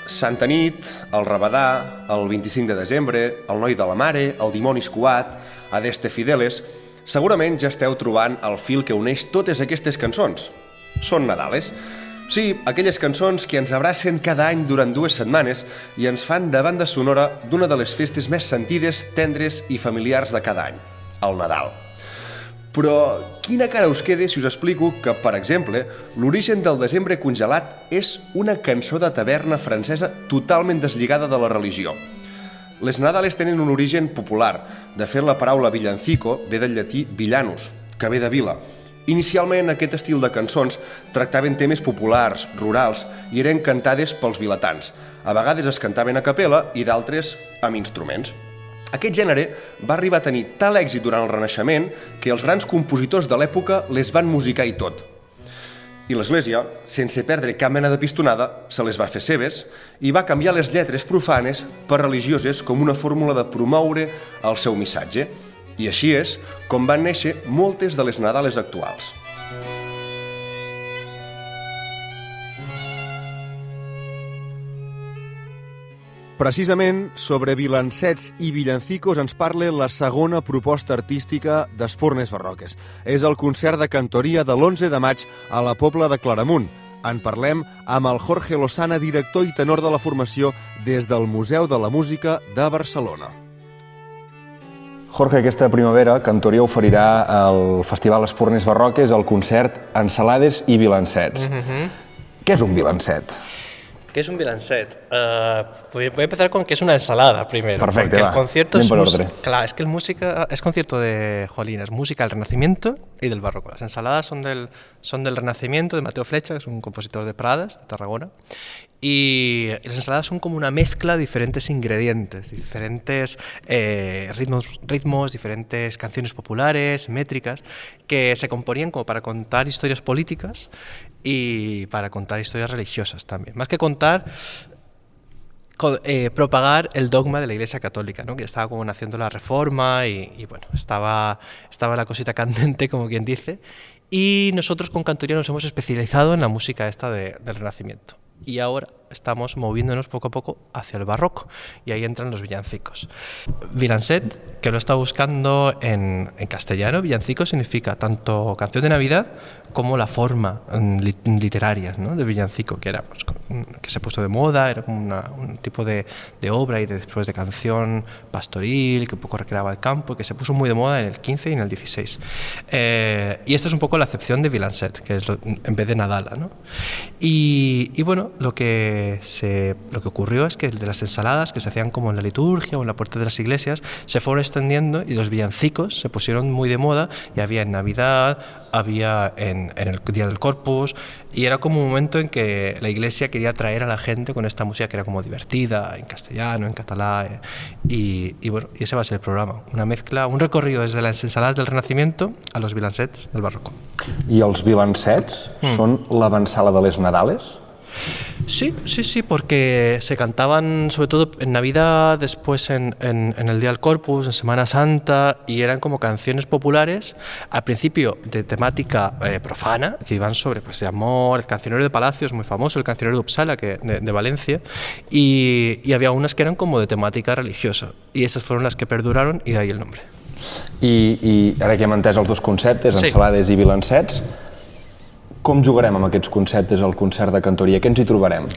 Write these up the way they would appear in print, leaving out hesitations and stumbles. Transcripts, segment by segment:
Santa Nit, el Rabadà, el 25 de desembre, el Noi de la Mare, el Dimoni Escuat, Adeste Fideles... Segurament ja esteu trobant el fil que uneix totes aquestes cançons. Són Nadales. Sí, aquelles cançons que ens abracen cada any durant 2 setmanes i ens fan de banda sonora d'una de les festes més sentides, tendres i familiars de cada any, el Nadal. Però quina cara us queda si us explico que, per exemple, l'origen del Desembre congelat és una cançó de taverna francesa totalment deslligada de la religió. Les Nadales tenen un origen popular. De fet, la paraula villancico ve del llatí villanus, que ve de vila. Inicialment, aquest estil de cançons tractaven temes populars, rurals, i eren cantades pels vilatans. A vegades es cantaven a capella i d'altres amb instruments. Aquest gènere va arribar a tenir tal èxit durant el Renaixement que els grans compositors de l'època les van musicar i tot. I l'Església, sense perdre cap mena de pistonada, se les va fer seves i va canviar les lletres profanes per religioses com una fórmula de promoure el seu missatge. I així és com van néixer moltes de les Nadales actuals. Precisament sobre vilancets i villancicos ens parla la segona proposta artística d'Espurnes Barroques. És el concert de cantoria de l'11 de maig a la Pobla de Claramunt. En parlem amb el Jorge Lozana, director i tenor de la formació des del Museu de la Música de Barcelona. Jorge, aquesta primavera Cantoria oferirà al Festival Espurnes Barroques el concert Ensalades i Vilancets. Què és un vilancet? ¿Qué es un vilancet? Voy a empezar con que es una ensalada primero. Perfecto, porque va. El concierto Bien es por orden. Claro, es que es concierto de Jolín, es música del Renacimiento y del Barroco. Las ensaladas son del Renacimiento, de Mateo Flecha, que es un compositor de Prades, de Tarragona. Y las ensaladas son como una mezcla de diferentes ingredientes, diferentes ritmos, diferentes canciones populares, métricas, que se componían como para contar historias políticas y para contar historias religiosas también. Más que contar, propagar el dogma de la Iglesia Católica, ¿no? Que estaba como naciendo la Reforma y bueno, estaba la cosita candente, como quien dice. Y nosotros con Cantoria nos hemos especializado en la música esta del Renacimiento. Y ahora estamos moviéndonos poco a poco hacia el barroco y ahí entran los villancicos. Vilancet, que lo está buscando en castellano, villancico significa tanto canción de Navidad como la forma literaria, ¿no? De villancico, que era pues, que se puso de moda, era como un tipo de obra y después de canción pastoril que un poco recreaba el campo, que se puso muy de moda en el 15 y en el 16. Y esta es un poco la acepción de Vilancet, que es en vez de Nadala, ¿no? Y bueno, lo que ocurrió es que de las ensaladas que se hacían como en la liturgia o en la puerta de las iglesias se fueron extendiendo y los villancicos se pusieron muy de moda y había en Navidad, había en el Día del Corpus y era como un momento en que la iglesia quería atraer a la gente con esta música que era como divertida, en castellano, en catalán y bueno, y ese va a ser el programa, una mezcla, un recorrido desde las ensaladas del Renacimiento a los vilancets del Barroco. I els vilancets són l'avançala de les Nadales? Sí, porque se cantaban sobre todo en Navidad, después en el Día del Corpus, en Semana Santa, y eran como canciones populares, al principio de temática profana, que iban sobre pues, de amor. El cancionero de Palacio es muy famoso, el cancionero de Uppsala, de Valencia, y había unas que eran como de temática religiosa, y esas fueron las que perduraron, y de ahí el nombre. I ara que hem entès els dos conceptes, ensalades i vilancets, com jugarem amb aquests conceptes al concert de cantoria? Què ens hi trobarem?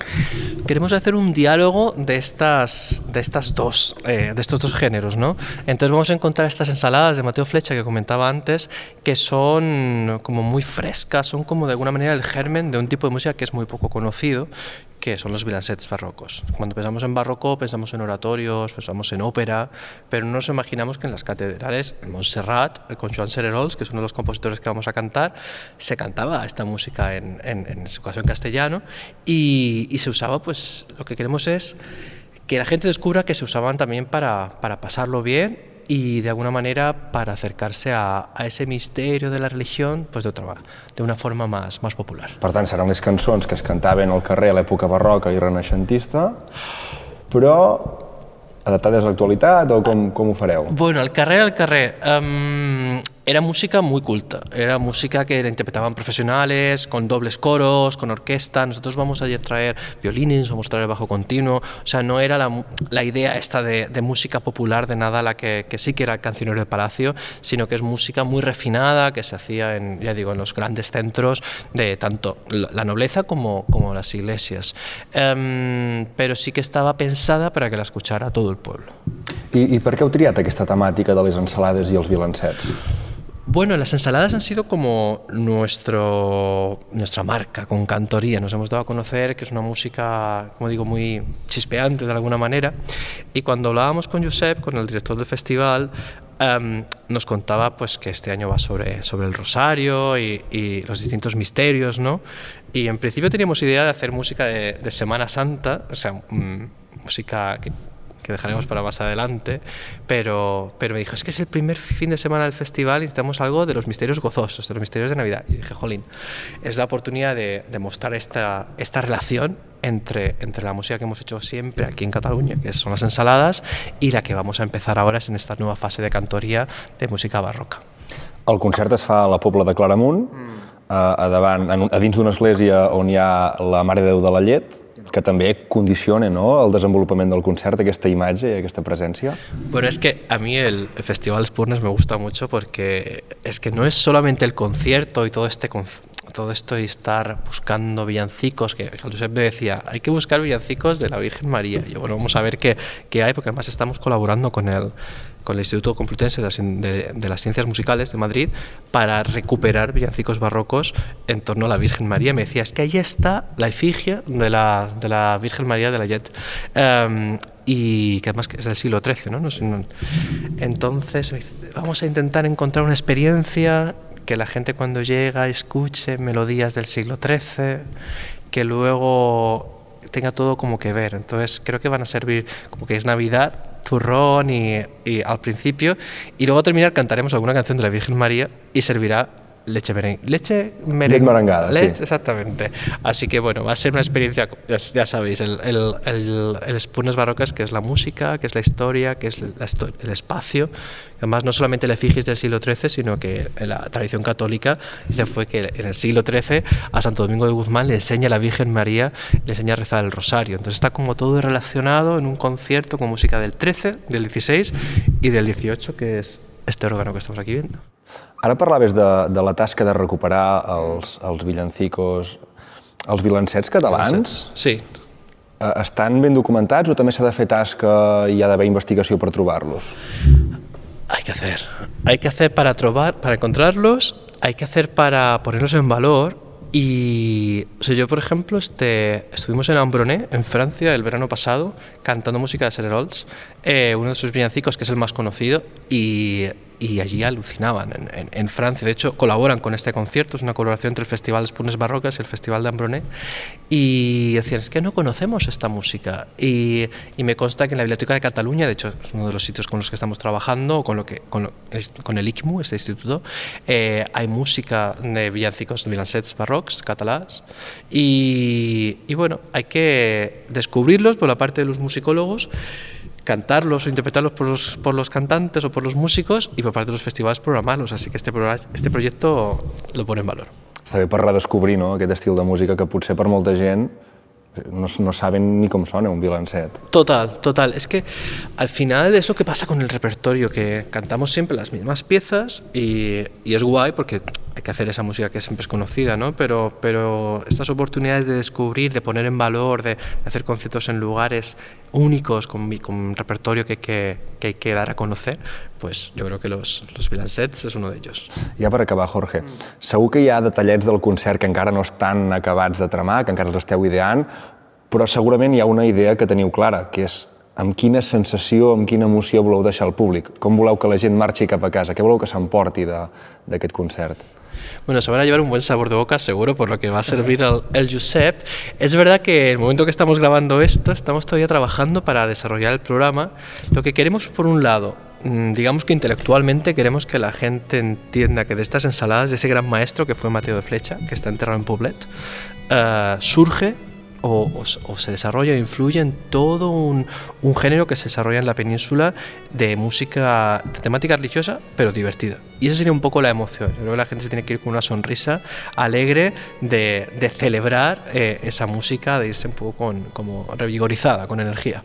Queremos hacer un diálogo de estos dos géneros, ¿no? Entonces vamos a encontrar estas ensaladas de Mateo Flecha que comentaba antes, que son como muy frescas, son como de alguna manera el germen de un tipo de música que es muy poco conocido, que son los vilancets barrocos. Cuando pensamos en barroco, pensamos en oratorios, pensamos en ópera, pero no nos imaginamos que en las catedrales, en Montserrat, con Joan Cererols, que es uno de los compositores que vamos a cantar, se cantaba esta música en su caso en castellano y se usaba, pues lo que queremos es que la gente descubra que se usaban también para pasarlo bien y de alguna manera para acercarse a ese misterio de la religión pues de una forma más popular. Per tant, seran les cançons que es cantaven al carrer a l'època barroca i renaixentista, però adaptades a l'actualitat o com ho fareu? Bueno, al carrer. Era música muy culta, era música que la interpretaban profesionales, con dobles coros, con orquesta. Nosotros vamos a traer violines, vamos a traer bajo continuo. O sea, no era la idea esta de música popular de nada, la que sí que era el cancionero del Palacio, sino que es música muy refinada que se hacía en, ya digo, en los grandes centros de tanto la nobleza como las iglesias. Pero sí que estaba pensada para que la escuchara todo el pueblo. I per què heu triat aquesta temàtica de les ensalades i els vilancets? Bueno, las ensaladas han sido como nuestra marca con Cantoría. Nos hemos dado a conocer que es una música, como digo, muy chispeante de alguna manera. Y cuando hablábamos con Josep, con el director del festival, nos contaba pues que este año va sobre el rosario y los distintos misterios, ¿no? Y en principio teníamos idea de hacer música de Semana Santa, o sea, música que dejaremos para más adelante, pero me dijo, es que es el primer fin de semana del festival y necesitamos algo de los misterios gozosos, de los misterios de Navidad. Y dije, jolín, es la oportunidad de mostrar esta relación entre la música que hemos hecho siempre aquí en Cataluña, que son las ensaladas, y la que vamos a empezar ahora es en esta nueva fase de cantoría de música barroca. El concert es fa a la Pobla de Claramunt, a dins d'una església on hi ha la Mare de Déu de la Llet, que també condiciona, ¿no?, el desenvolupament del concert, aquesta imatge i aquesta presència. Bueno, es que a mí el Festival Espurnes me gusta mucho porque es que no es solamente el concierto y todo esto y estar buscando villancicos, que Josep me decía, hay que buscar villancicos de la Virgen María. Y yo, bueno, vamos a ver qué hay, porque además estamos colaborando con el Instituto Complutense de las Ciencias Musicales de Madrid para recuperar villancicos barrocos en torno a la Virgen María. Me decía, es que ahí está la efigie de la Virgen María de la Llet, y que además es del siglo XIII, ¿no? Entonces vamos a intentar encontrar una experiencia que la gente cuando llega escuche melodías del siglo XIII, que luego tenga todo como que ver. Entonces creo que van a servir como que es Navidad, zurrón y al principio, y luego al terminar cantaremos alguna canción de la Virgen María y servirá leche merengada, sí. Exactamente. Así que bueno, va a ser una experiencia, ya sabéis, el Espurnes Barrocas, que es la música, que es la historia, que es el espacio. Además, no solamente la efigie del siglo XIII, sino que en la tradición católica fue que en el siglo XIII a Santo Domingo de Guzmán le enseña a la Virgen María, le enseña a rezar el rosario. Entonces está como todo relacionado en un concierto con música del XIII, del XVI y del XVIII, que es este órgano que estamos aquí viendo. Ara parlaves de la tasca de recuperar els villancicos, els vilancets catalans. Sí. Estan ben documentats o també s'ha de fer tasca i hi ha d'haver investigació per trobar-los? Hay que hacer para encontrarlos, hay que hacer para ponerlos en valor. Y o sea, yo, por ejemplo, estuvimos en Ambronay, en Francia, el verano pasado, cantando música de Sererolles, uno de sus villancicos, que es el más conocido, y allí alucinaban en Francia. De hecho, colaboran con este concierto, es una colaboración entre el Festival Espurnes Barrocas y el Festival de Ambronay, y decían, es que no conocemos esta música. Y me consta que en la Biblioteca de Cataluña, de hecho, es uno de los sitios con los que estamos trabajando, con el ICMU, este instituto, hay música de villancicos, de villancets barrocs, catalans, y bueno, hay que descubrirlos por la parte de los musicólogos, cantarlos o interpretarlos por los cantantes o por los músicos, y por parte de los festivals programarlos. Así que este proyecto lo pone en valor. Està bé per redescobrir, no?, aquest estil de música que potser per molta gent no saben ni cómo suena un violancet. Total. Es que al final es lo que pasa con el repertorio, que cantamos siempre las mismas piezas y es guay porque hay que hacer esa música que siempre es conocida, ¿no? Pero estas oportunidades de descubrir, de poner en valor, de hacer conciertos en lugares únicos, con repertorio que hay que dar a conocer, pues yo creo que los villancets es uno de ellos. Ja per acabar, Jorge, segur que hi ha detallets del concert que encara no estan acabats de tramar, que encara els esteu ideant, però segurament hi ha una idea que teniu clara, que és amb quina sensació, amb quina emoció voleu deixar al públic, com voleu que la gent marxi cap a casa, què voleu que s'emporti d'aquest concert? Bueno, se van a llevar un buen sabor de boca, seguro, por lo que va a servir el Josep. Es verdad que en el momento que estamos grabando esto, estamos todavía trabajando para desarrollar el programa. Lo que queremos, por un lado, digamos que intelectualmente queremos que la gente entienda que de estas ensaladas, de ese gran maestro que fue Mateo de Flecha, que está enterrado en Poblet, surge o se desarrolla o influye en todo un género que se desarrolla en la península de música de temática religiosa, pero divertida. Y esa sería un poco la emoción. Yo creo que la gente se tiene que ir con una sonrisa alegre de celebrar esa música, de irse un poco como revigorizada, con energía.